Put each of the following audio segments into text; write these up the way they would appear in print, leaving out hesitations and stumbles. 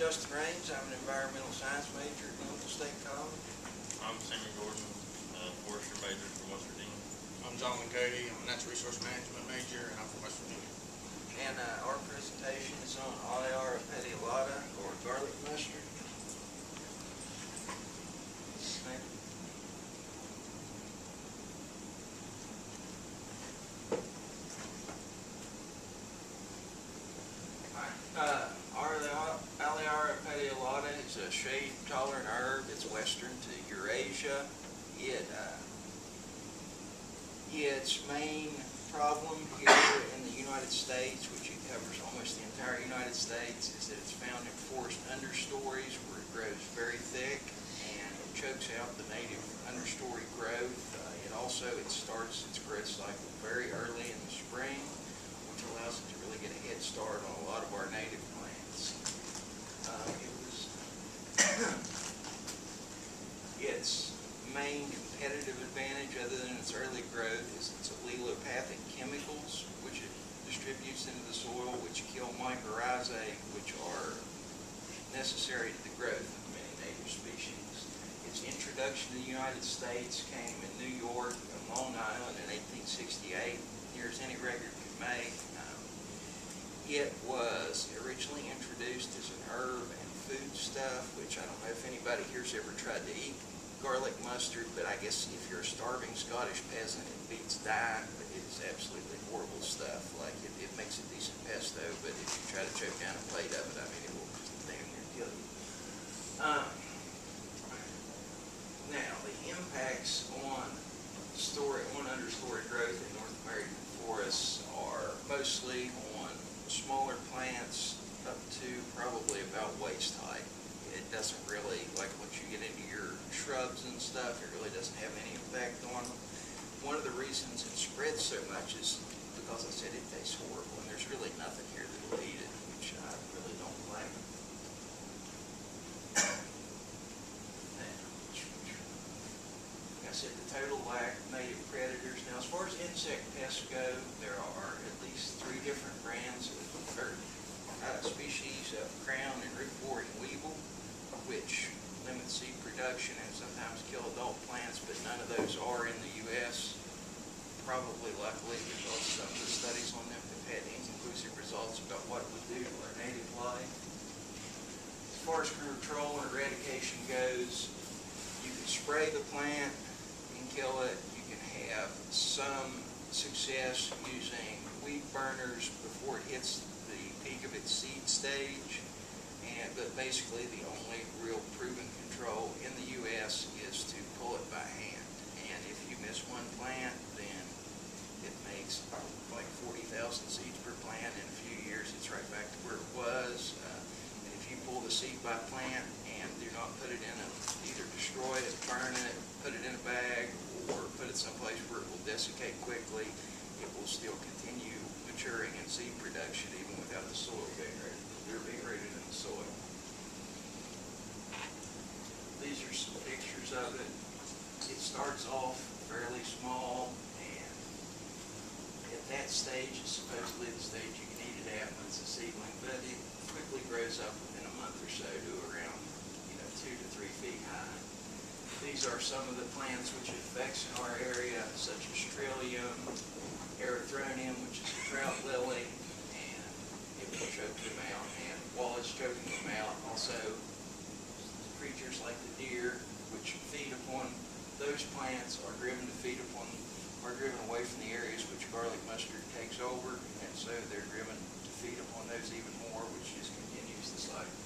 Justin Raines. I'm an environmental science major at Louisville State College. I'm Sammy Gordon, forestry major from West Virginia. I'm John Cody. I'm a natural resource management major, and I'm from West Virginia. And our presentation is on Olearia petiolata, or garlic mustard. Olearia petiolata is a shade-tolerant herb. It's western to Eurasia. Its main problem here in the United States, which it covers almost the entire United States, is that it's found in forest understories where it grows very thick and it chokes out the native understory growth. It starts its growth cycle very early in the spring, which allows it to really get a head start on a lot of our native plants. Its main competitive advantage, other than its early growth, is its allelopathic chemicals, which it distributes into the soil, which kill mycorrhizae, which are necessary to the growth of many native species. Its introduction to the United States came in New York and Long Island in 1868, near as any record could make. It was originally introduced as an herb and foodstuff, which I don't know if anybody here's ever tried to eat garlic mustard, but I guess if you're a starving Scottish peasant, it beats dying, but it is absolutely horrible stuff. Like, it makes a decent pesto, but if you try to choke down a plate of it, I mean, it will just damn near kill you. Now, the impacts on understory growth in North American forests are mostly on smaller plants up to probably about waist height. It doesn't really, like once you get into your shrubs and stuff, it really doesn't have any effect on them. One of the reasons it spreads so much is because I said it tastes horrible, and there's really nothing here that will eat it, which I really don't like. Like I said, the total lack of native predators. Now, as far as insect pests go, there are at least 3 different brands or species of crown and rootwort and weevil, which limit seed production and sometimes kill adult plants, but none of those are in the U.S. Probably luckily, because some of the studies on them have had inconclusive results about what it would do to our native life. As far as control and eradication goes, you can spray the plant and kill it. You can have some success using weed burners before it hits the peak of its seed stage, but basically the only real proven control in the U.S. is to pull it by hand. And if you miss one plant, then it makes like 40,000 seeds per plant. In a few years, it's right back to where it was. And if you pull the seed by plant and do not put it in either destroy it, burn it, put it in a bag, or put it someplace where it will desiccate quickly, it will still continue maturing in seed production even without the soil being rooted in the soil. These are some pictures of it. It starts off fairly small, and at that stage is supposedly the stage you can eat it at when it's a seedling, but it quickly grows up within a month or so to around 2 to 3 feet high. These are some of the plants which it affects in our area, such as Trillium, Erythronium, which is a trout lily, and it will choke them out. And while it's choking them out, also creatures like the deer, which feed upon those plants, are driven away from the areas which garlic mustard takes over, and so they're driven to feed upon those even more, which just continues the cycle.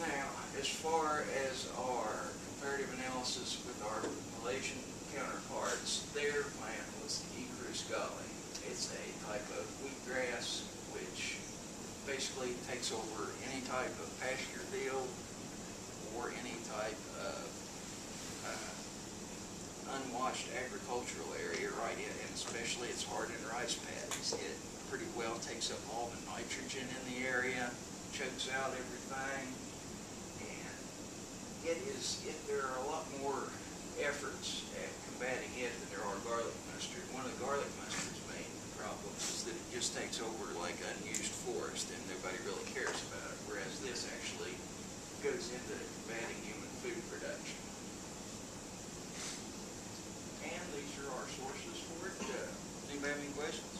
Now, as far as our comparative analysis with our Malaysian counterparts, their plant was the E. cruscale. It's a type of wheatgrass which basically takes over any type of pasture field or any type of unwashed agricultural area, right? And especially it's hard in rice paddies. It pretty well takes up all the nitrogen in the area, chokes out everything, and there are a lot more efforts at combating it than there are garlic mustard. One of the garlic mustard's main problems is that it just takes over like unused forest and nobody really cares about it, whereas have any questions?